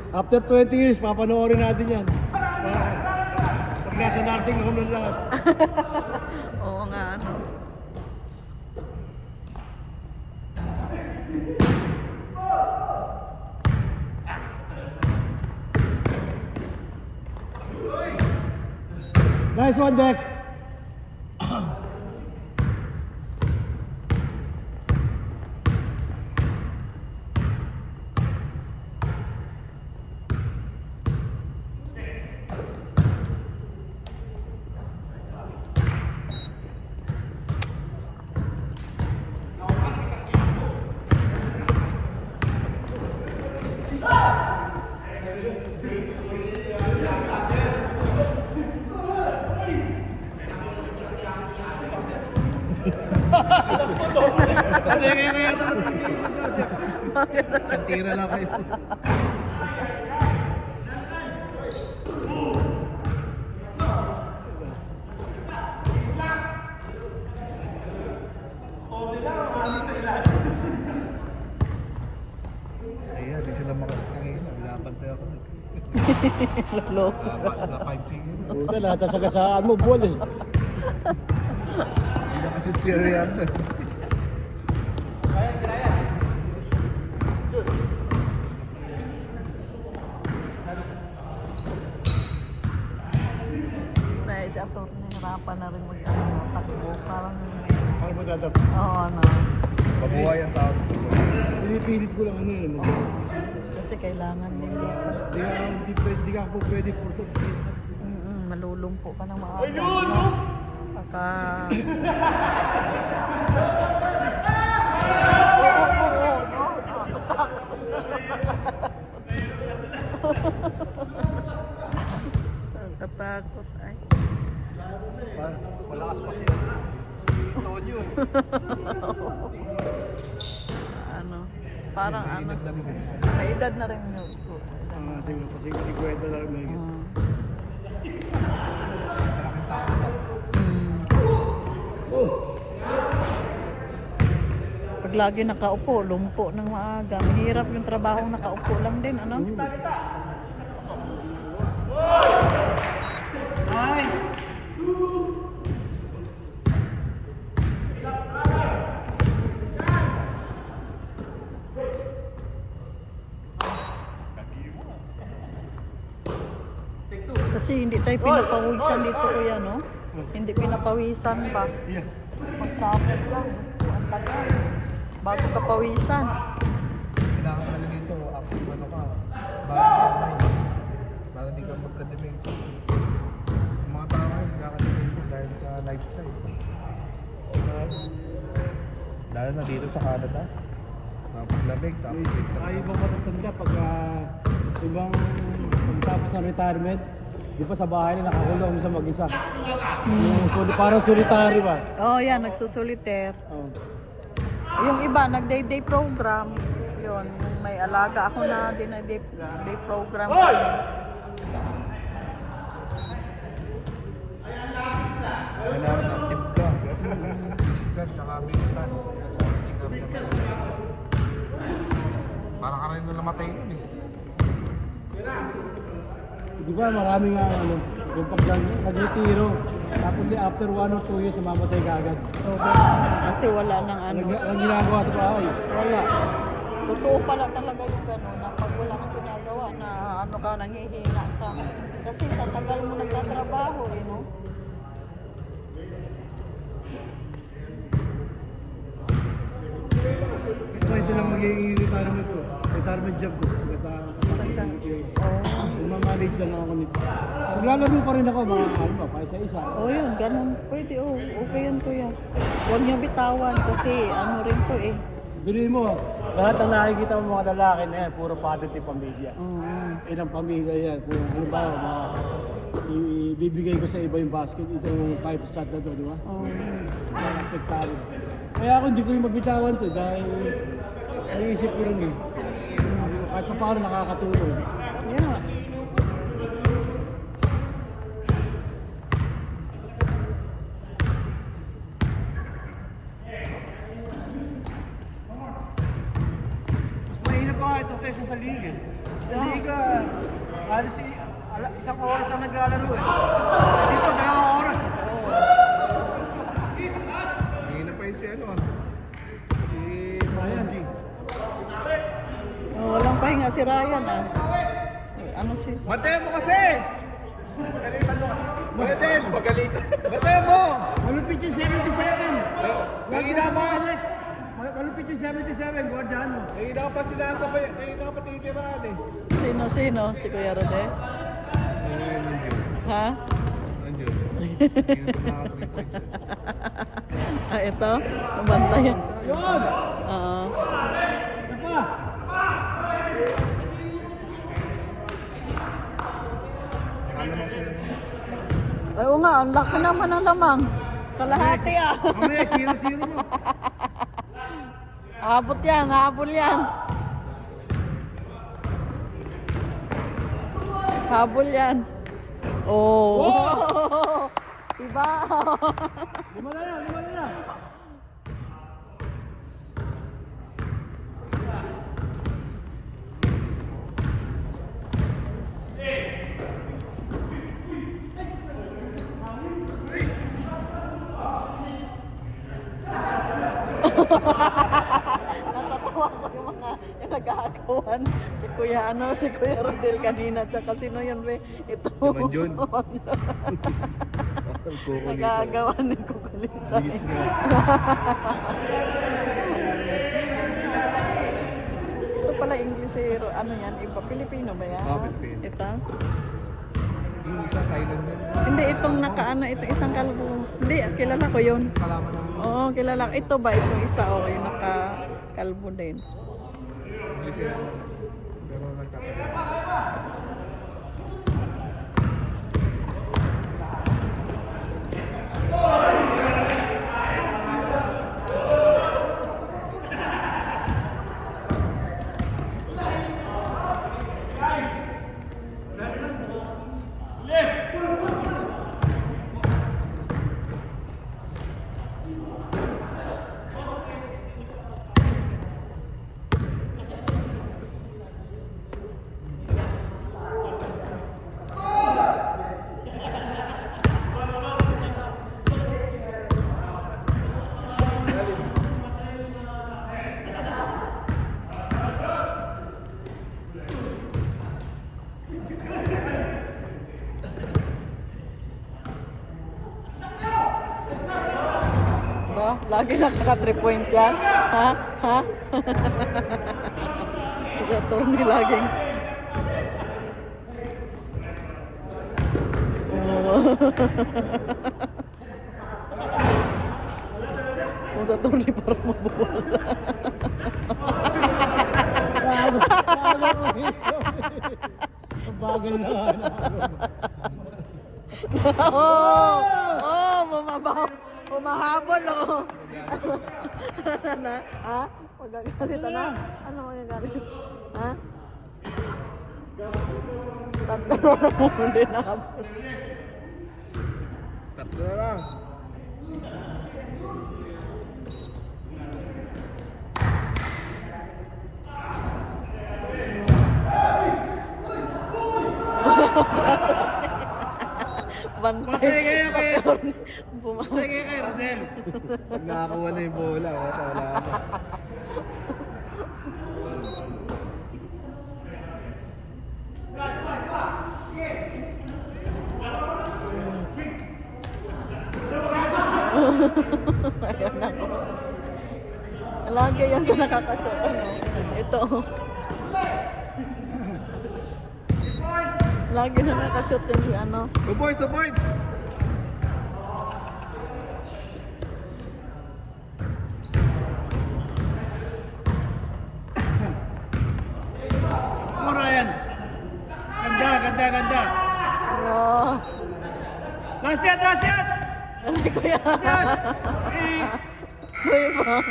After 20 years, papanoorin natin yan. Pag nasa nursing home na lahat. Oo nga, ano. Nice one, Deck. Isang tira lang kayo. Ayan, di sila makasakangin. Pinapantay ako. Loko. Na 5-0. Buta, lahat sa sagasaan mo, buwan eh. Hindi na kasi siriyan doon. Nice. Ato, nahirapan na rin magtakbo. Parang, Ano mo tatap? oo, ano. Mabuhay ang tao. Pinipilit ko lang ano yun. Kasi kailangan din dito. Di ka po pwede puso. Malulumpo ka ng maaga. No? Pagka... Nakatakot ay. Malakas pa siya. Si Tonyo. Ano, parang ano, may edad na rin yun. Sige, kasi hindi kwenta lang may Pag lagi nakaupo, lumpo ng maaga. Mahirap yung trabaho nakaupo lang din, ano? Nice! Kasi hindi tayo pinapawisan dito, kuya, no? Hindi pinapawisan pa. Yeah. Magsapot lang, Diyos ko, ang tagal. Bago ka pawisan. Kailangan talaga ito. Active ano ka. Bago ka para di ka magka-dementia. Yung mga tao ngayon, nagkaka-dementia dahil sa lifestyle. Lalo na dito sa Canada. Sa paglamig, tapos Ay, ibang matatanda pag ibang pagtapos ng retirement, di ba sa bahay na nakakulong sa mag-isa. Yung parang solitary ba? Oh, yan, nagsusolitaire. Oh. Yung iba, nag-day program. Yun, may alaga ako na din na day program. kailangan active ka. Physical, tsaka mental. Hindi ka naman. Parang ka rin na namatay nun eh. Di ba maraming ano, yung pag nag-retiro, tapos after 1 or 2 years, mamamatay ka agad. So, ganun. Kasi wala nang ano. Ang ginagawa sa bahay. Wala. Totoo pala talaga yung gano'n na pag wala kang ginagawa na ano ka, nanghihina ka. Kasi sa tagal mo nagtatrabaho, no? Ito lang magiging retirement ko. Retirement job ko. Mamanage lang ako nito. Maglalaro pa rin ako mga ano pa isa-isa. Oh, yun, ganun. Pwede, oh. Okay yan, kuya. Huwag niyo bitawan kasi ano rin to eh. Bilhin mo, lahat ng nakikita mo mga lalaki na yan, puro positive pamilya. Ilang pamilya yan. Kung halimbawa, ibibigay ko sa iba yung basket, itong 5 slot na to, di ba? Apektado. Kaya ako hindi ko yung mabitawan to dahil naisip ko rin eh. Kahit pa paano nakakatulong. Yeah. Mas mahirap pa nga ito kaysa sa liga. Sa liga, halos isang oras ang naglalaro eh. Dito, 2 oras eh. Hindi na pa yun si ano ah. Si Moji. Oh, walang pahinga si Ryan ah. Ano si... Mateo mo kasi! Mateo! Pagalitan. Mateo mo! Malupit yung 77. Nangina mo! Malupit yung 77, Guardiano. Nangina ka pa sinasabay. Nangina ka pa titirahan eh. Sino? Si Kuya Rode? Nandiyo. Ha? Nandiyo. Hindi na pa naka 3 points. Ah, ito? Umantay. Yun! Oo. Isa pa! Ano mo siya? Ay, oo nga, ang laki naman ng lamang. Kalahati ah. Mamaya, 0-0 mo. Habot yan, habol yan. Habol yan. Oh. Iba. 5 na lang. Natatawa ko yung nag-aagawan. Si Kuya Rodel kanina, tsaka sino yun re? Ito. Si Manjon. Nag-aagawan ng kukulitan. Ito pala Inglesero, ano yan? Iba, Pilipino ba yan? Pilipino. Ito? Yung isa Thailand na. Hindi, itong ito isang kalbo. Hindi, kilala ko yun. Kalaman na. Oo, kilala ko. Ito ba? Itong isa, yung nakakalbo din. Kasi pero nagtatagal. Ba? Lagi nakaka 3 points yan? Ha? Ha? Sa tourney laging. Kung sa tourney parang mabuwal. Bagal na nga. Humahabol oh. Ha? Magagalit ano? Ano magagalit? Ha? Tatlo na muli na habol. Tatlo na lang. Bantay kayo. Bantay kayo, Rodel. Pag nakakuha na yung bola, wala na. Ayun ako. Lagi yan siya nakakasya. Ano? Ito. Lagi na nakashoot din si ano. Go boys, go boys! Mura yan. Ganda. Oh. Last shot! Ano kuya? Last shot! Kuya ba?